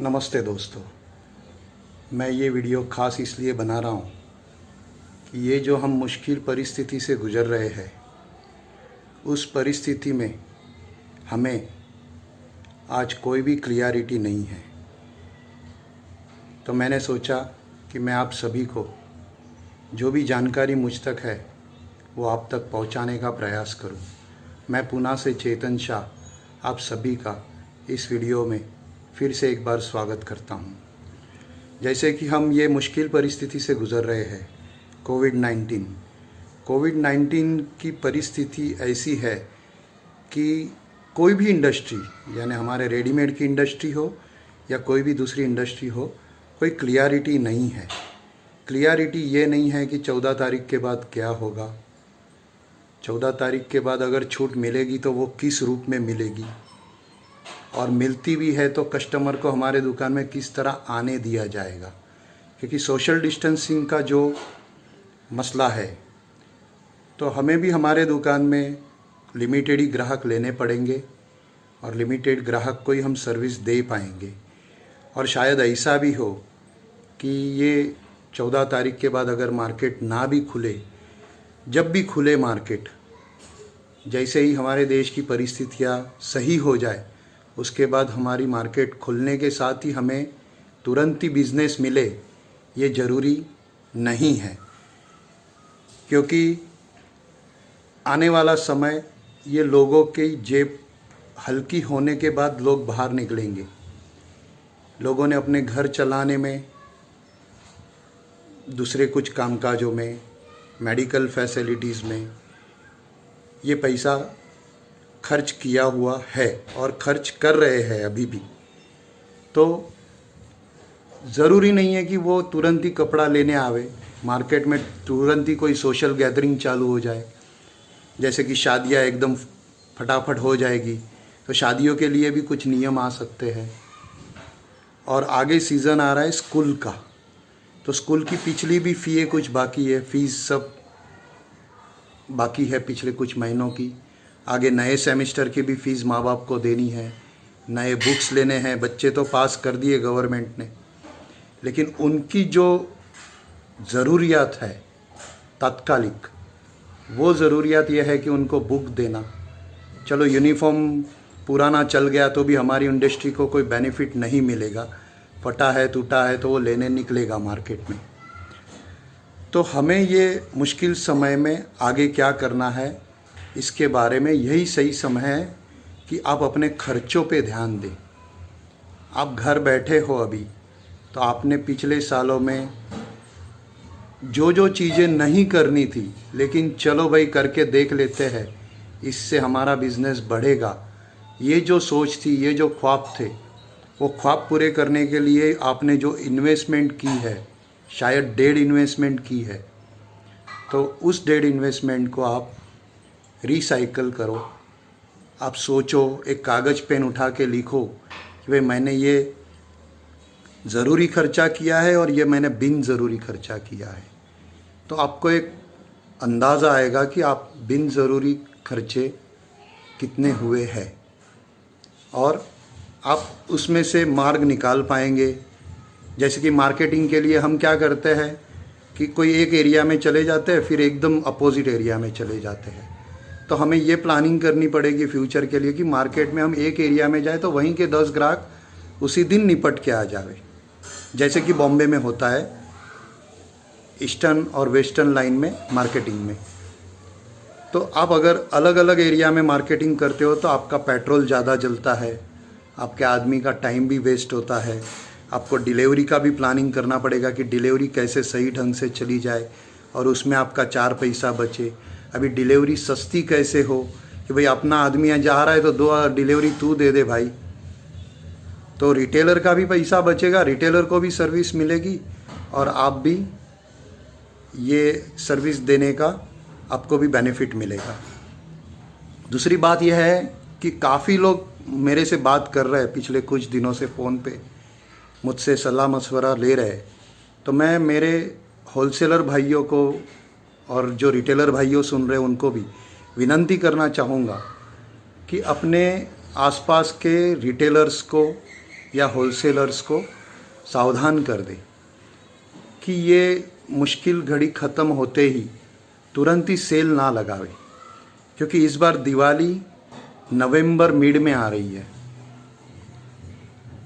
नमस्ते दोस्तों, मैं ये वीडियो ख़ास इसलिए बना रहा हूँ कि ये जो हम मुश्किल परिस्थिति से गुज़र रहे हैं, उस परिस्थिति में हमें आज कोई भी क्लियरिटी नहीं है। तो मैंने सोचा कि मैं आप सभी को जो भी जानकारी मुझ तक है वो आप तक पहुँचाने का प्रयास करूँ। मैं पुणे से चेतन शाह आप सभी का इस वीडियो में फिर से एक बार स्वागत करता हूँ। जैसे कि हम ये मुश्किल परिस्थिति से गुज़र रहे हैं, कोविड-19 की परिस्थिति ऐसी है कि कोई भी इंडस्ट्री, यानी हमारे रेडीमेड की इंडस्ट्री हो या कोई भी दूसरी इंडस्ट्री हो, कोई क्लियरिटी नहीं है। क्लियरिटी ये नहीं है कि 14 तारीख के बाद क्या होगा, 14 तारीख के बाद अगर छूट मिलेगी तो वो किस रूप में मिलेगी, और मिलती भी है तो कस्टमर को हमारे दुकान में किस तरह आने दिया जाएगा। क्योंकि सोशल डिस्टेंसिंग का जो मसला है, तो हमें भी हमारे दुकान में लिमिटेड ही ग्राहक लेने पड़ेंगे और लिमिटेड ग्राहक को ही हम सर्विस दे पाएंगे। और शायद ऐसा भी हो कि ये 14 तारीख के बाद अगर मार्केट ना भी खुले, जब भी खुले मार्केट, जैसे ही हमारे देश की परिस्थितियाँ सही हो जाए, उसके बाद हमारी मार्केट खुलने के साथ ही हमें तुरंत ही बिज़नेस मिले, ये ज़रूरी नहीं है। क्योंकि आने वाला समय, ये लोगों की जेब हल्की होने के बाद लोग बाहर निकलेंगे। लोगों ने अपने घर चलाने में, दूसरे कुछ कामकाजों में, मेडिकल फैसिलिटीज़ में ये पैसा खर्च किया हुआ है और खर्च कर रहे हैं अभी भी। तो ज़रूरी नहीं है कि वो तुरंत ही कपड़ा लेने आवे, मार्केट में तुरंत ही कोई सोशल गैदरिंग चालू हो जाए। जैसे कि शादियां एकदम फटाफट हो जाएगी, तो शादियों के लिए भी कुछ नियम आ सकते हैं। और आगे सीज़न आ रहा है स्कूल का, तो स्कूल की पिछली भी फ़ी कुछ बाकी है, फ़ीस सब बाकी है पिछले कुछ महीनों की। आगे नए सेमेस्टर की भी फ़ीस माँ बाप को देनी है, नए बुक्स लेने हैं। बच्चे तो पास कर दिए गवर्नमेंट ने, लेकिन उनकी जो ज़रूरियात है तात्कालिक, वो ज़रूरियात यह है कि उनको बुक देना। चलो यूनिफॉर्म पुराना चल गया तो भी हमारी इंडस्ट्री को कोई बेनिफिट नहीं मिलेगा, फटा है टूटा है तो वो लेने निकलेगा मार्केट में। तो हमें ये मुश्किल समय में आगे क्या करना है, इसके बारे में यही सही समय है कि आप अपने खर्चों पे ध्यान दें। आप घर बैठे हो अभी, तो आपने पिछले सालों में जो जो चीज़ें नहीं करनी थी, लेकिन चलो भाई करके देख लेते हैं, इससे हमारा बिज़नेस बढ़ेगा, ये जो सोच थी, ये जो ख्वाब थे, वो ख्वाब पूरे करने के लिए आपने जो इन्वेस्टमेंट की है, शायद 1.5 इन्वेस्टमेंट की है, तो उस 1.5 इन्वेस्टमेंट को आप रिसाइकल करो। आप सोचो, एक कागज़ पेन उठा के लिखो कि भाई मैंने ये ज़रूरी खर्चा किया है और ये मैंने बिन ज़रूरी खर्चा किया है। तो आपको एक अंदाज़ा आएगा कि आप बिन ज़रूरी खर्चे कितने हुए हैं और आप उसमें से मार्ग निकाल पाएंगे। जैसे कि मार्केटिंग के लिए हम क्या करते हैं कि कोई एक एरिया में चले जाते हैं, फिर एकदम अपोजिट एरिया में चले जाते हैं। तो हमें ये प्लानिंग करनी पड़ेगी फ्यूचर के लिए कि मार्केट में हम एक एरिया में जाए तो वहीं के 10 ग्राहक उसी दिन निपट के आ जावे। जैसे कि बॉम्बे में होता है, ईस्टर्न और वेस्टर्न लाइन में मार्केटिंग में। तो आप अगर अलग अलग एरिया में मार्केटिंग करते हो तो आपका पेट्रोल ज़्यादा जलता है, आपके आदमी का टाइम भी वेस्ट होता है। आपको डिलीवरी का भी प्लानिंग करना पड़ेगा कि डिलीवरी कैसे सही ढंग से चली जाए और उसमें आपका 4 पैसा बचे। अभी डिलीवरी सस्ती कैसे हो कि भाई अपना आदमी यहाँ जा रहा है तो 2 डिलीवरी तू दे दे भाई, तो रिटेलर का भी पैसा बचेगा, रिटेलर को भी सर्विस मिलेगी और आप भी ये सर्विस देने का आपको भी बेनिफिट मिलेगा। दूसरी बात यह है कि काफ़ी लोग मेरे से बात कर रहे हैं पिछले कुछ दिनों से, फ़ोन पे मुझसे सलाह मशवरा ले रहे हैं। तो मैं मेरे होलसेलर भाइयों को और जो रिटेलर भाइयों सुन रहे हैं उनको भी विनती करना चाहूँगा कि अपने आसपास के रिटेलर्स को या होलसेलर्स को सावधान कर दे कि ये मुश्किल घड़ी ख़त्म होते ही तुरंत ही सेल ना लगावे, क्योंकि इस बार दिवाली नवंबर मिड में आ रही है।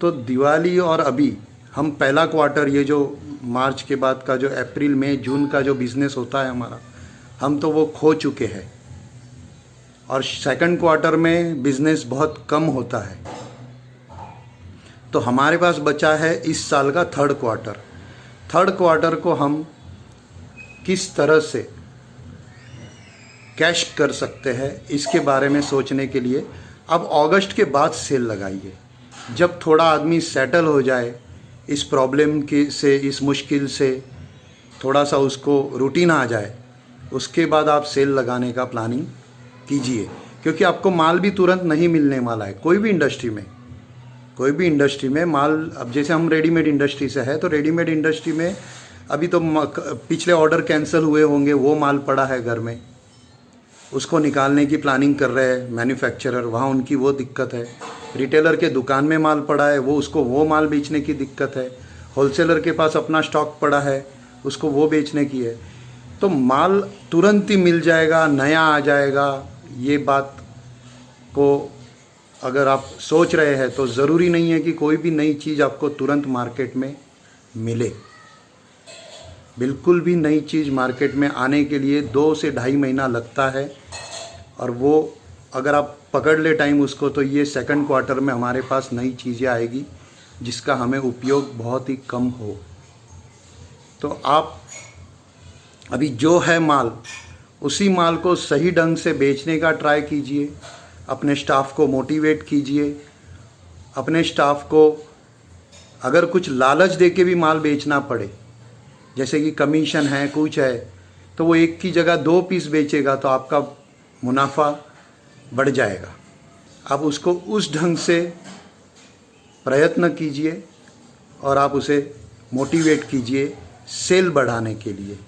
तो दिवाली और अभी हम पहला क्वार्टर, ये जो मार्च के बाद का जो अप्रैल मई जून का जो बिज़नेस होता है हमारा, हम तो वो खो चुके हैं। और सेकंड क्वार्टर में बिज़नेस बहुत कम होता है। तो हमारे पास बचा है इस साल का थर्ड क्वार्टर। थर्ड क्वार्टर को हम किस तरह से कैश कर सकते हैं, इसके बारे में सोचने के लिए अब अगस्त के बाद सेल लगाइए। जब थोड़ा आदमी सेटल हो जाए इस प्रॉब्लम के से, इस मुश्किल से थोड़ा सा उसको रूटीन आ जाए, उसके बाद आप सेल लगाने का प्लानिंग कीजिए। क्योंकि आपको माल भी तुरंत नहीं मिलने वाला है। कोई भी इंडस्ट्री में माल, अब जैसे हम रेडीमेड इंडस्ट्री से है, तो रेडीमेड इंडस्ट्री में अभी तो पिछले ऑर्डर कैंसिल हुए होंगे, वो माल पड़ा है घर में, उसको निकालने की प्लानिंग कर रहे हैं मैन्युफैक्चरर, वहाँ उनकी वो दिक्कत है। रिटेलर के दुकान में माल पड़ा है, उसको वो माल बेचने की दिक्कत है। होलसेलर के पास अपना स्टॉक पड़ा है, उसको वो बेचने की है। तो माल तुरंत ही मिल जाएगा, नया आ जाएगा, ये बात को अगर आप सोच रहे हैं तो ज़रूरी नहीं है कि कोई भी नई चीज़ आपको तुरंत मार्केट में मिले। बिल्कुल भी नई चीज़ मार्केट में आने के लिए 2 से ढाई महीना लगता है। और वो अगर आप पकड़ ले टाइम उसको, तो ये सेकंड क्वार्टर में हमारे पास नई चीज़ें आएगी जिसका हमें उपयोग बहुत ही कम हो। तो आप अभी जो है माल, उसी माल को सही ढंग से बेचने का ट्राई कीजिए। अपने स्टाफ को मोटिवेट कीजिए। अपने स्टाफ को अगर कुछ लालच दे के भी माल बेचना पड़े, जैसे कि कमीशन है, कुछ है, तो वो एक की जगह 2 पीस बेचेगा तो आपका मुनाफा बढ़ जाएगा। आप उसको उस ढंग से प्रयत्न कीजिए और आप उसे मोटिवेट कीजिए सेल बढ़ाने के लिए।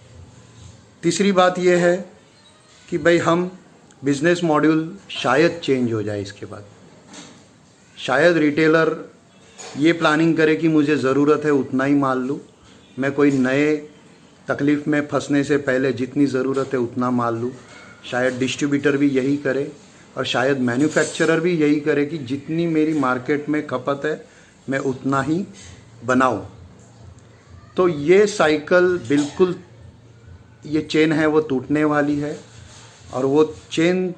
तीसरी बात यह है कि भाई हम बिज़नेस मॉड्यूल शायद चेंज हो जाए इसके बाद। शायद रिटेलर ये प्लानिंग करे कि मुझे ज़रूरत है उतना ही माल लूँ, मैं कोई नए तकलीफ़ में फंसने से पहले जितनी ज़रूरत है उतना माल लूँ। शायद डिस्ट्रीब्यूटर भी यही करे और शायद मैन्युफैक्चरर भी यही करे कि जितनी मेरी मार्केट में खपत है मैं उतना ही बनाऊँ। तो ये साइकिल बिल्कुल, ये चेन है वो टूटने वाली है और वो चेन,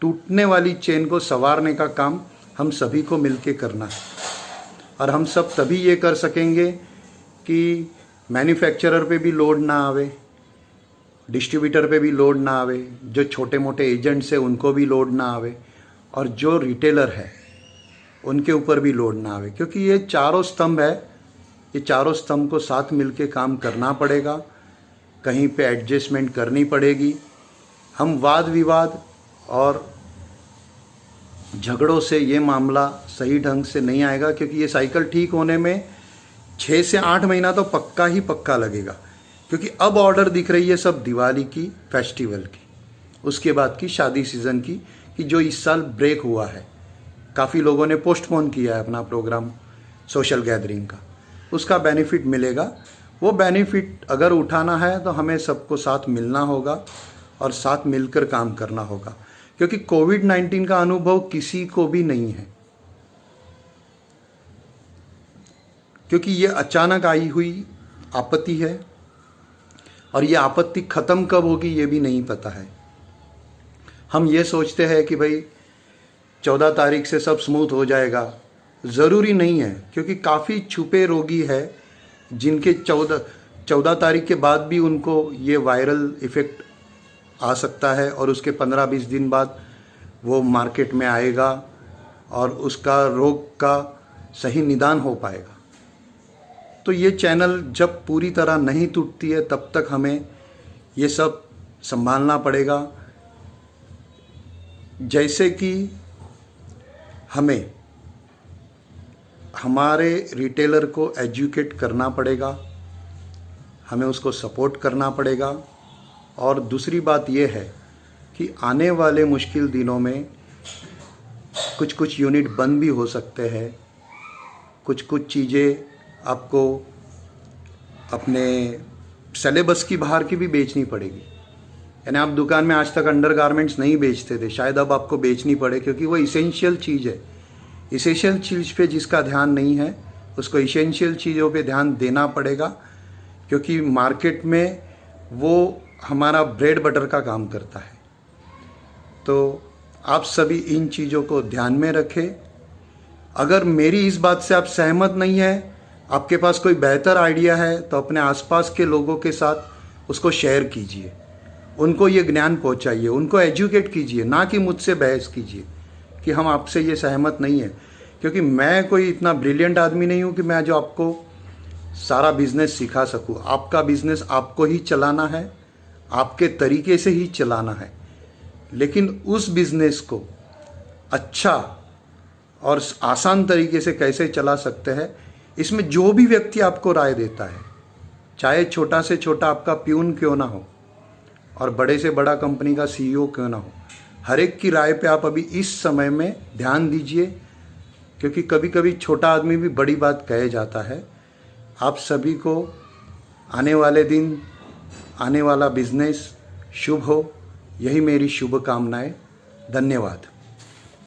टूटने वाली चेन को संवारने का काम हम सभी को मिलके करना है। और हम सब तभी ये कर सकेंगे कि मैन्युफैक्चरर पे भी लोड ना आवे, डिस्ट्रीब्यूटर पे भी लोड ना आवे, जो छोटे मोटे एजेंट्स हैं उनको भी लोड ना आवे, और जो रिटेलर है उनके ऊपर भी लोड ना आवे। क्योंकि ये चारों स्तंभ है, ये चारों स्तंभ को साथ मिलके काम करना पड़ेगा। कहीं पे एडजस्टमेंट करनी पड़ेगी। हम वाद विवाद और झगड़ों से ये मामला सही ढंग से नहीं आएगा, क्योंकि ये साइकिल ठीक होने में 6 से 8 महीना तो पक्का ही पक्का लगेगा। क्योंकि अब ऑर्डर दिख रही है सब दिवाली की, फेस्टिवल की, उसके बाद की शादी सीज़न की, कि जो इस साल ब्रेक हुआ है। काफ़ी लोगों ने पोस्टपोन किया है अपना प्रोग्राम सोशल गैदरिंग का, उसका बेनिफिट मिलेगा। वो बेनिफिट अगर उठाना है तो हमें सबको साथ मिलना होगा और साथ मिलकर काम करना होगा। क्योंकि कोविड-19 का अनुभव किसी को भी नहीं है, क्योंकि ये अचानक आई हुई आपत्ति है और ये आपत्ति ख़त्म कब होगी ये भी नहीं पता है। हम ये सोचते हैं कि भाई 14 तारीख से सब स्मूथ हो जाएगा, ज़रूरी नहीं है। क्योंकि काफ़ी छुपे रोगी है जिनके 14 तारीख के बाद भी उनको ये वायरल इफ़ेक्ट आ सकता है और उसके 15-20 दिन बाद वो मार्केट में आएगा और उसका रोग का सही निदान हो पाएगा। तो ये चैनल जब पूरी तरह नहीं टूटती है तब तक हमें ये सब संभालना पड़ेगा। जैसे कि हमें हमारे रिटेलर को एजुकेट करना पड़ेगा, हमें उसको सपोर्ट करना पड़ेगा। और दूसरी बात यह है कि आने वाले मुश्किल दिनों में कुछ यूनिट बंद भी हो सकते हैं, कुछ कुछ चीज़ें आपको अपने सिलेबस की बाहर की भी बेचनी पड़ेगी। यानी आप दुकान में आज तक अंडरगारमेंट्स नहीं बेचते थे, शायद अब आपको बेचनी पड़े, क्योंकि वो इसेंशियल चीज़ है। इसेंशियल चीज़ पे जिसका ध्यान नहीं है उसको इसेंशियल चीज़ों पे ध्यान देना पड़ेगा, क्योंकि मार्केट में वो हमारा ब्रेड बटर का काम करता है। तो आप सभी इन चीज़ों को ध्यान में रखें। अगर मेरी इस बात से आप सहमत नहीं है, आपके पास कोई बेहतर आइडिया है, तो अपने आसपास के लोगों के साथ उसको शेयर कीजिए, उनको ये ज्ञान पहुंचाइए, उनको एजुकेट कीजिए, ना कि मुझसे बहस कीजिए कि हम आपसे ये सहमत नहीं है। क्योंकि मैं कोई इतना ब्रिलियंट आदमी नहीं हूँ कि मैं जो आपको सारा बिजनेस सिखा सकूँ। आपका बिजनेस आपको ही चलाना है, आपके तरीके से ही चलाना है, लेकिन उस बिजनेस को अच्छा और आसान तरीके से कैसे चला सकते हैं, इसमें जो भी व्यक्ति आपको राय देता है, चाहे छोटा से छोटा आपका प्यून क्यों ना हो और बड़े से बड़ा कंपनी का CEO क्यों ना हो, हर एक की राय पे आप अभी इस समय में ध्यान दीजिए, क्योंकि कभी कभी छोटा आदमी भी बड़ी बात कहे जाता है। आप सभी को आने वाले दिन, आने वाला बिजनेस शुभ हो, यही मेरी शुभकामनाएं। धन्यवाद।